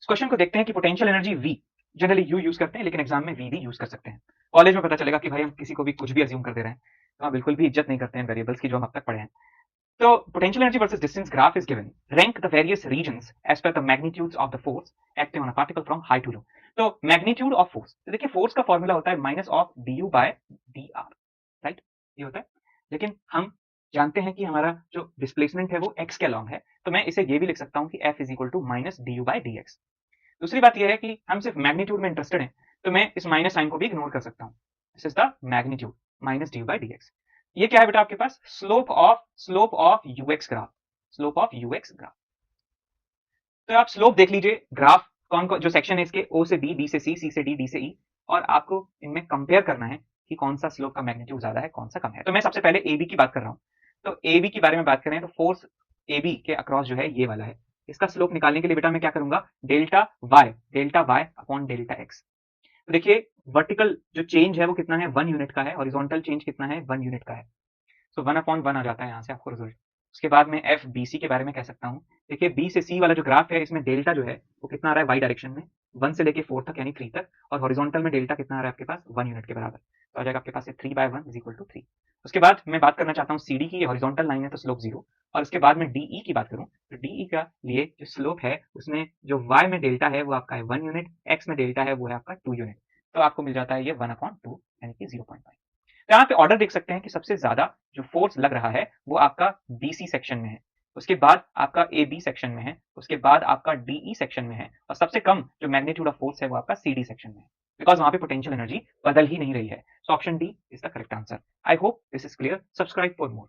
इस क्वेश्चन को देखते हैं कि potential energy V generally U use करते हैं, लेकिन एग्जाम में V भी यूज कर सकते हैं। कॉलेज में पता चलेगा कि भाई हम किसी को भी कुछ भी अज्यूम कर दे रहे हैं, तो हम बिल्कुल भी इज्जत नहीं करते हैं वेरिएबल्स की जो हम अब तक पढ़े हैं। तो potential energy versus distance graph is given. Rank the various regions as per the magnitudes of the force acting on a particle from high to low. तो magnitude of force, तो देखिए force का फॉर्मूला होता है minus of du by dr, right? ये होता है। लेकिन हम जानते हैं कि हमारा जो डिस्प्लेसमेंट है वो x के अलॉन्ग है, तो मैं इसे ये भी लिख सकता हूँ कि f is equal to minus du by dx। दूसरी बात यह है कि हम सिर्फ मैग्नीट्यूड में इंटरेस्टेड हैं, तो मैं इस माइनस साइन को भी इग्नोर कर सकता हूँ। This is the magnitude minus du by dx। ये क्या है बेटा आपके पास? Slope of u x graph, slope of u x graph. तो आप स्लोप देख लीजिए, ग्राफ कौन जो सेक्शन है इसके, ओ से बी, बी से सी से डी, डी से ई, और आपको इनमें कंपेयर करना है कि कौन सा स्लोप का मैग्नीट्यूड ज्यादा है, कौन सा कम है। तो मैं सबसे पहले ए बी की बात कर रहा हूँ। तो ए बी के बारे में बात करें तो फोर्स ए बी के अक्रॉस जो है ये वाला है। इसका स्लोप निकालने के लिए बेटा मैं क्या करूंगा, delta Y upon delta X. तो देखिए वर्टिकल जो चेंज है वो कितना है, 1 यूनिट का है, हॉरिजॉन्टल चेंज कितना है, 1 यूनिट का है। सो 1/1 आ जाता है यहाँ से आपको रिजल्ट। उसके बाद में एफ बी सी के बारे में कह सकता हूँ। देखिए बी से सी वाला जो ग्राफ है, इसमें डेल्टा जो है वो कितना आ रहा है, वाई डायरेक्शन में, 1 से लेके 4 तक यानी 3 तक, और हॉरिजॉन्टल में डेल्टा कितना आ रहा है आपके पास, 1 यूनिट के बराबर। तो आ जाएगा आपके पास 3/1 इज इक्वल टू 3। उसके बाद मैं बात करना चाहता हूँ सी डी की, हॉरिजॉन्टल लाइन है तो स्लोप 0। और उसके बाद में डीई की बात करूँ तो डीई का लिए जो स्लोप है उसमें जो वाई में डेल्टा है वो आपका है 1 यूनिट, एक्स में डेल्टा है वो है आपका 2 यूनिट। तो आपको मिल जाता है ये 1/2 यानी कि 0.5। तो यहाँ पे ऑर्डर देख सकते हैं कि सबसे ज्यादा जो फोर्स लग रहा है वो आपका बीसी सेक्शन में है, उसके बाद आपका ए बी सेक्शन में है, उसके बाद आपका डीई सेक्शन में है, और सबसे कम जो मैग्नीट्यूड ऑफ फोर्स है वो आपका सी डी सेक्शन में है, बिकॉज वहां पे पोटेंशियल एनर्जी बदल ही नहीं रही है। So option D is the correct answer. I hope this is clear. Subscribe for more.